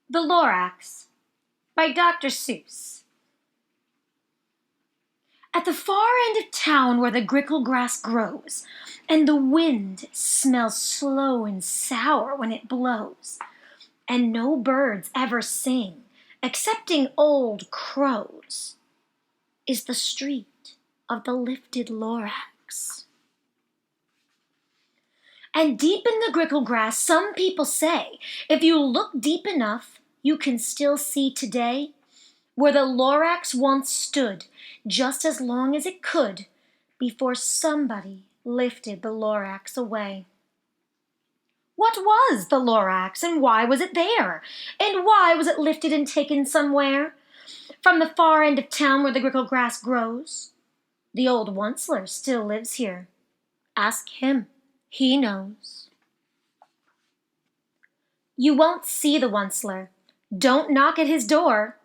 The Lorax by Dr. Seuss. At the far end of town where the grickle grass grows, and the wind smells slow and sour when it blows, and no birds ever sing excepting old crows, is the street of the lifted Lorax. And deep in the grickle grass, some people say, if you look deep enough, you can still see today where the Lorax once stood, just as long as it could, before somebody lifted the Lorax away. What was the Lorax, and why was it there? And why was it lifted and taken somewhere? From the far end of town where the grickle grass grows? The old Onceler still lives here. Ask him. He knows. You won't see the Onceler. Don't knock at his door.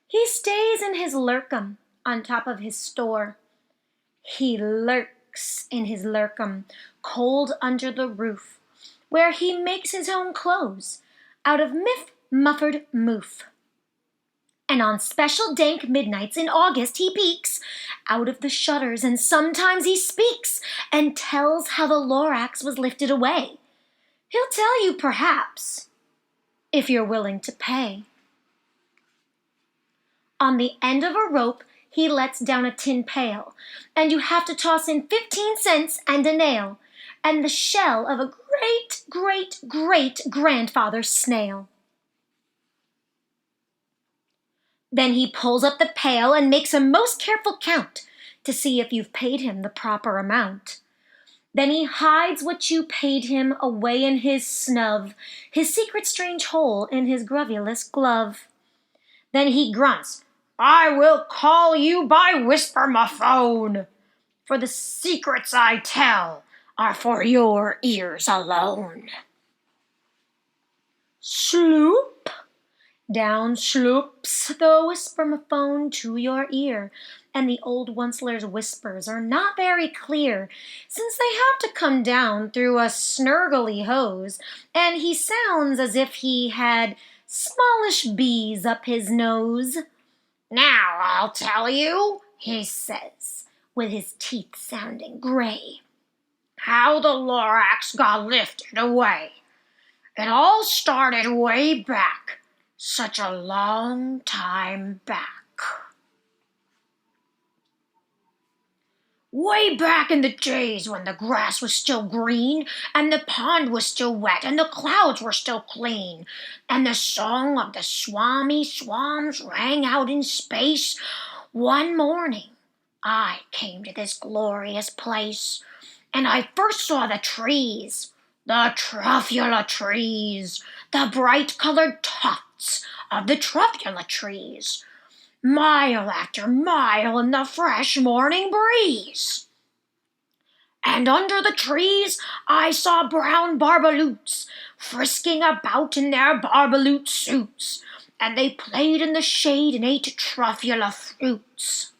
He stays in his lurkum on top of his store. He lurks in his lurkum, cold under the roof, where he makes his own clothes out of muffered moof. And on special dank midnights in August he peeks out of the shutters, and sometimes he speaks and tells how the Lorax was lifted away. He'll tell you, perhaps, if you're willing to pay. On the end of a rope he lets down a tin pail, and you have to toss in 15 cents and a nail, and the shell of a great-great-great-grandfather's snail. Then he pulls up the pail and makes a most careful count to see if you've paid him the proper amount. Then he hides what you paid him away in his snub, his secret strange hole in his grovulous glove. Then he grunts, "I will call you by whisper-my-phone, for the secrets I tell are for your ears alone." Sloop! Down sloops the whisper-my-phone to your ear, and the old Onceler's whispers are not very clear, since they have to come down through a snurgly hose, and he sounds as if he had smallish bees up his nose. "Now I'll tell you," he says, with his teeth sounding gray, "how the Lorax got lifted away. It all started way back, such a long time back. Way back in the days when the grass was still green, and the pond was still wet, and the clouds were still clean, and the song of the swammy swans rang out in space, one morning I came to this glorious place, and I first saw the trees, the truffula trees, the bright-colored tufts of the truffula trees, mile after mile in the fresh morning breeze. And under the trees I saw brown barbaloots frisking about in their barbaloot suits, and they played in the shade and ate truffula fruits.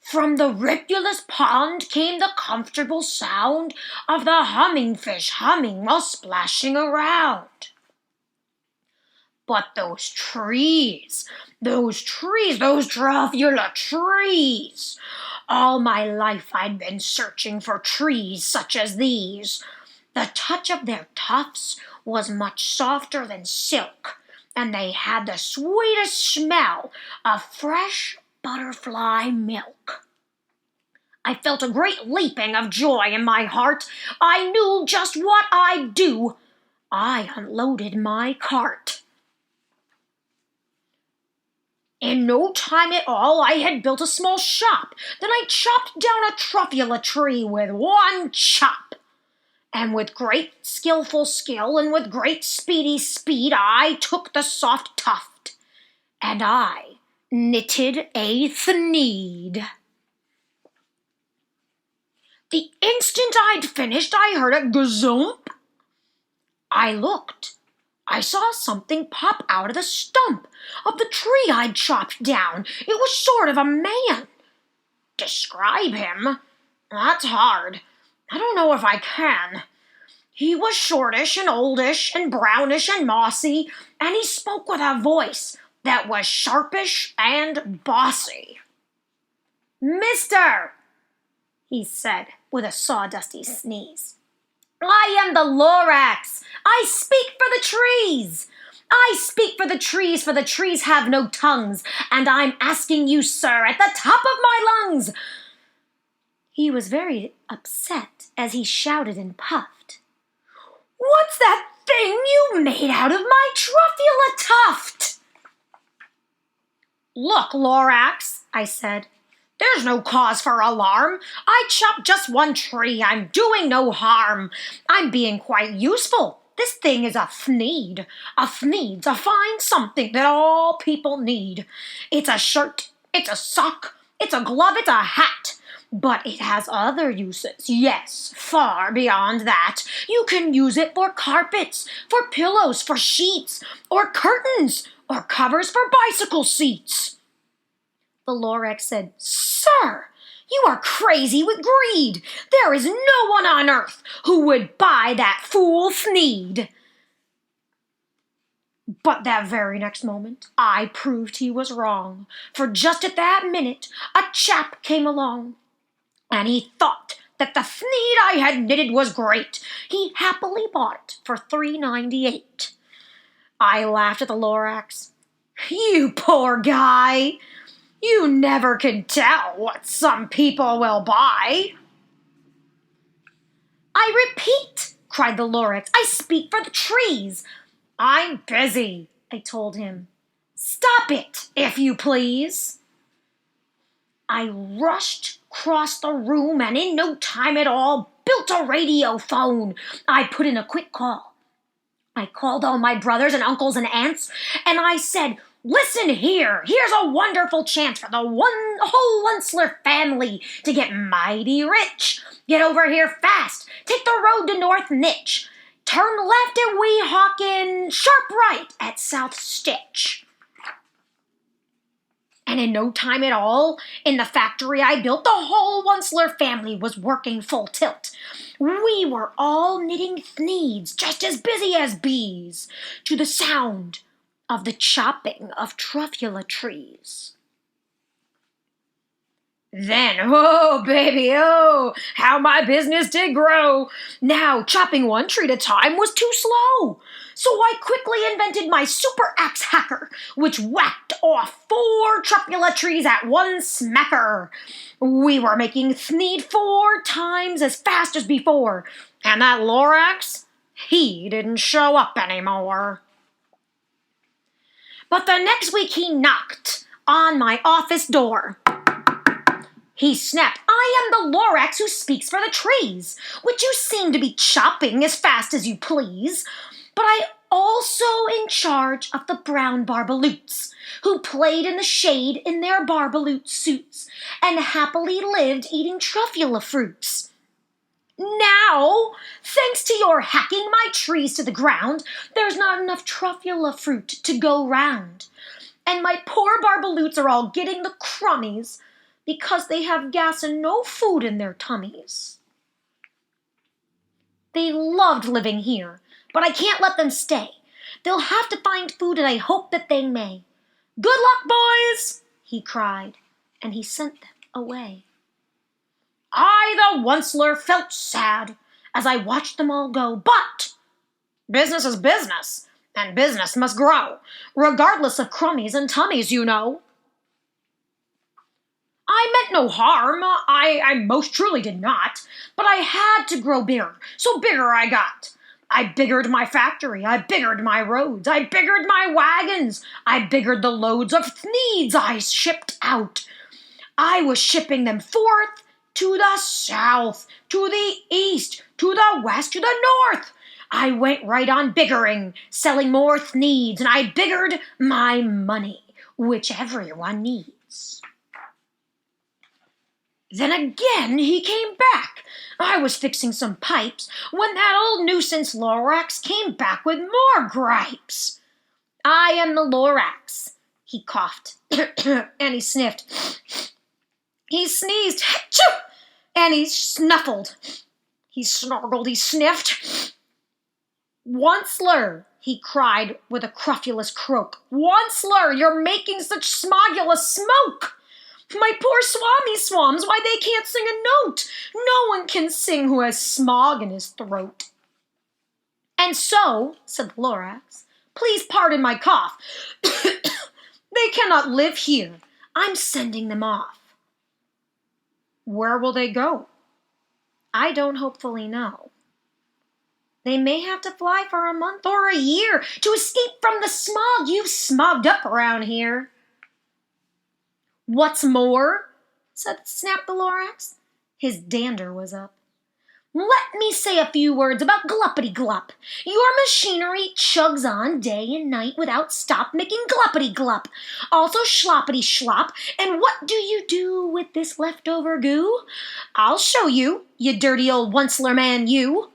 From the ripulous pond came the comfortable sound of the humming fish humming while splashing around. But those truffula trees. All my life I'd been searching for trees such as these. The touch of their tufts was much softer than silk, and they had the sweetest smell of fresh butterfly milk. I felt a great leaping of joy in my heart. I knew just what I'd do. I unloaded my cart. In no time at all I had built a small shop. Then I chopped down a truffula tree with one chop. And with great skillful skill and with great speedy speed I took the soft tuft, and I knitted a thneed. The instant I'd finished I heard a gazump. I looked. I saw something pop out of the stump of the tree I'd chopped down. It was sort of a man. Describe him? That's hard. I don't know if I can. He was shortish and oldish and brownish and mossy, and he spoke with a voice that was sharpish and bossy. "Mister," he said with a sawdusty sneeze, "I am the Lorax. I speak for the trees. I speak for the trees have no tongues, and I'm asking you, sir, at the top of my lungs." He was very upset as he shouted and puffed. "What's that thing you made out of my truffula tuft?" "Look, Lorax," I said, "there's no cause for alarm. I chopped just one tree. I'm doing no harm. I'm being quite useful. This thing is a thneed. A thneed's a fine something that all people need. It's a shirt, it's a sock, it's a glove, it's a hat. But it has other uses, yes, far beyond that. You can use it for carpets, for pillows, for sheets, or curtains, or covers for bicycle seats." The Lorax said, "Sir, you are crazy with greed. There is no one on earth who would buy that fool thneed." But that very next moment, I proved he was wrong, for just at that minute, a chap came along, and he thought that the thneed I had knitted was great. He happily bought it for $3.98. I laughed at the Lorax. "You poor guy! You never can tell what some people will buy." "I repeat," cried the Lorax, "I speak for the trees." "I'm busy," I told him. "Stop it, if you please." I rushed across the room and in no time at all built a radio phone. I put in a quick call. I called all my brothers and uncles and aunts, and I said, "Listen here, here's a wonderful chance for the whole Onceler family to get mighty rich. Get over here fast, take the road to North Nitch, turn left at Weehawken, sharp right at South Stitch." And in no time at all, in the factory I built, the whole Onceler family was working full tilt. We were all knitting thneeds, just as busy as bees, to the sound of the chopping of truffula trees. Then, oh, baby, oh, how my business did grow. Now, chopping one tree at a time was too slow. So I quickly invented my super axe hacker, which whacked off 4 truffula trees at one smacker. We were making thneed 4 times as fast as before, and that Lorax, he didn't show up anymore. But the next week he knocked on my office door. He snapped, "I am the Lorax who speaks for the trees, which you seem to be chopping as fast as you please. But I also in charge of the brown barbaloots, who played in the shade in their barbaloot suits, and happily lived eating truffula fruits. Now, thanks to your hacking my trees to the ground, there's not enough truffula fruit to go round. And my poor barbaloots are all getting the crummies, because they have gas and no food in their tummies. They loved living here, but I can't let them stay. They'll have to find food, and I hope that they may. Good luck, boys!" he cried, and he sent them away. I, the Onceler, felt sad as I watched them all go, but business is business, and business must grow, regardless of crummies and tummies, you know. I meant no harm, I most truly did not, but I had to grow bigger, so bigger I got. I biggered my factory, I biggered my roads, I biggered my wagons, I biggered the loads of thneeds I shipped out. I was shipping them forth to the south, to the east, to the west, to the north. I went right on biggering, selling more thneeds, and I biggered my money, which everyone needs. Then again he came back. I was fixing some pipes when that old nuisance Lorax came back with more gripes. I am the Lorax, he coughed, and he sniffed. He sneezed, achoo, and he snuffled. He snarled, he sniffed, "Onceler," he cried with a crofulous croak. "Onceler, you're making such smogulous smoke! My poor swami swams, why they can't sing a note. No one can sing who has smog in his throat." "And so," said the Lorax, "please pardon my cough. They cannot live here. I'm sending them off." "Where will they go?" "I don't hopefully know. They may have to fly for a month or a year to escape from the smog you've smogged up around here." "What's more," snapped the Lorax. His dander was up. "Let me say a few words about Gluppity-Glup. Your machinery chugs on day and night without stop, making Gluppity-Glup. Also Schloppity-Schlop. And what do you do with this leftover goo? I'll show you, you dirty old Onceler man, you.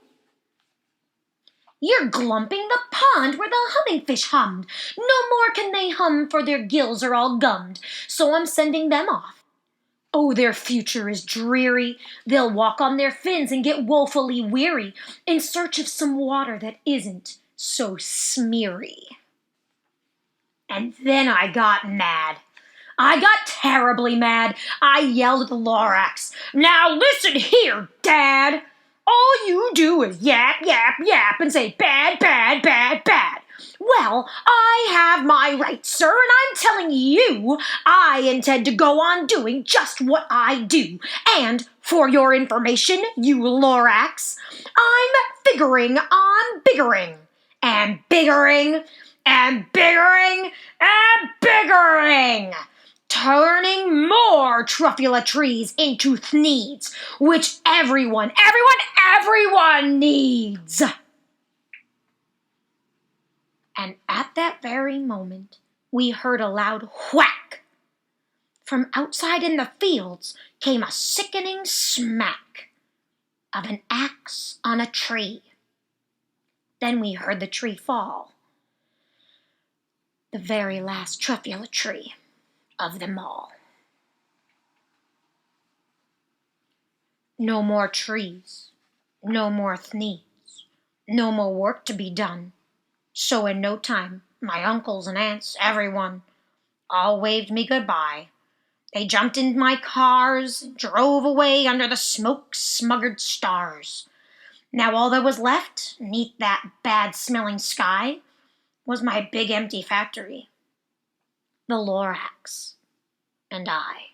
You're glumping the pond where the humming fish hummed. No more can they hum, for their gills are all gummed. So I'm sending them off. Oh, their future is dreary. They'll walk on their fins and get woefully weary in search of some water that isn't so smeary." And then I got mad. I got terribly mad. I yelled at the Lorax, "Now listen here, Dad. All you do is yap, yap, yap and say bad, bad, bad, bad. Well, I have my rights, sir, and I'm telling you I intend to go on doing just what I do. And for your information, you Lorax, I'm figuring on biggering and biggering and biggering and biggering, turning more truffula trees into thneeds, which everyone needs." And at that very moment, we heard a loud whack. From outside in the fields came a sickening smack of an axe on a tree. Then we heard the tree fall, the very last truffula tree of them all. No more trees, no more thneeds, no more work to be done. So in no time, my uncles and aunts, everyone, all waved me goodbye. They jumped into my cars, drove away under the smoke-smuggered stars. Now all that was left, 'neath that bad-smelling sky, was my big empty factory, the Lorax, and I.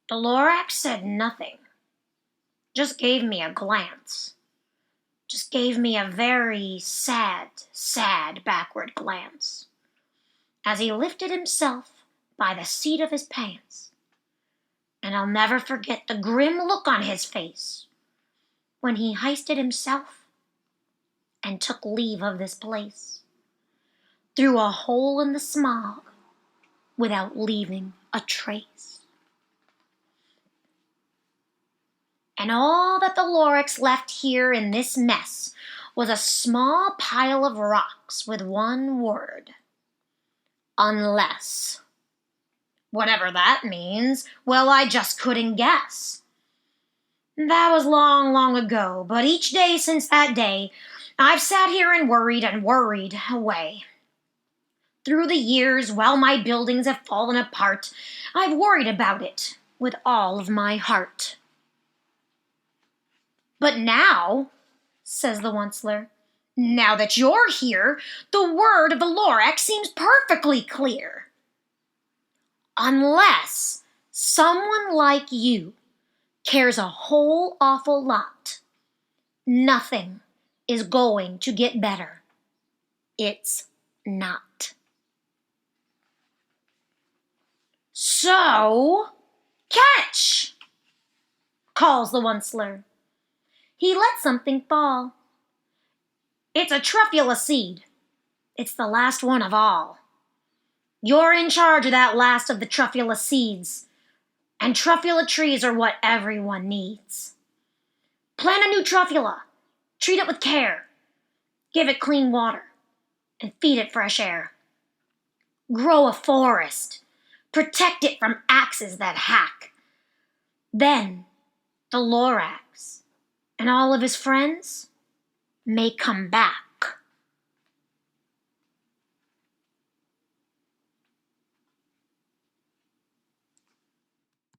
The Lorax said nothing, just gave me a glance. Just gave me a very sad, sad backward glance, as he lifted himself by the seat of his pants. And I'll never forget the grim look on his face when he hoisted himself and took leave of this place through a hole in the smog without leaving a trace. And all that the Lorax left here in this mess was a small pile of rocks with one word: unless. Whatever that means, well, I just couldn't guess. That was long, long ago, but each day since that day, I've sat here and worried away. Through the years, while my buildings have fallen apart, I've worried about it with all of my heart. "But now," says the Onceler, "now that you're here, the word of the Lorax seems perfectly clear. Unless someone like you cares a whole awful lot, nothing is going to get better. It's not. So, catch!" calls the Onceler. He let something fall. It's a truffula seed. It's the last one of all. You're in charge of that last of the truffula seeds, and truffula trees are what everyone needs. Plant a new truffula, treat it with care, give it clean water, and feed it fresh air. Grow a forest, protect it from axes that hack. Then the Lorax and all of his friends may come back.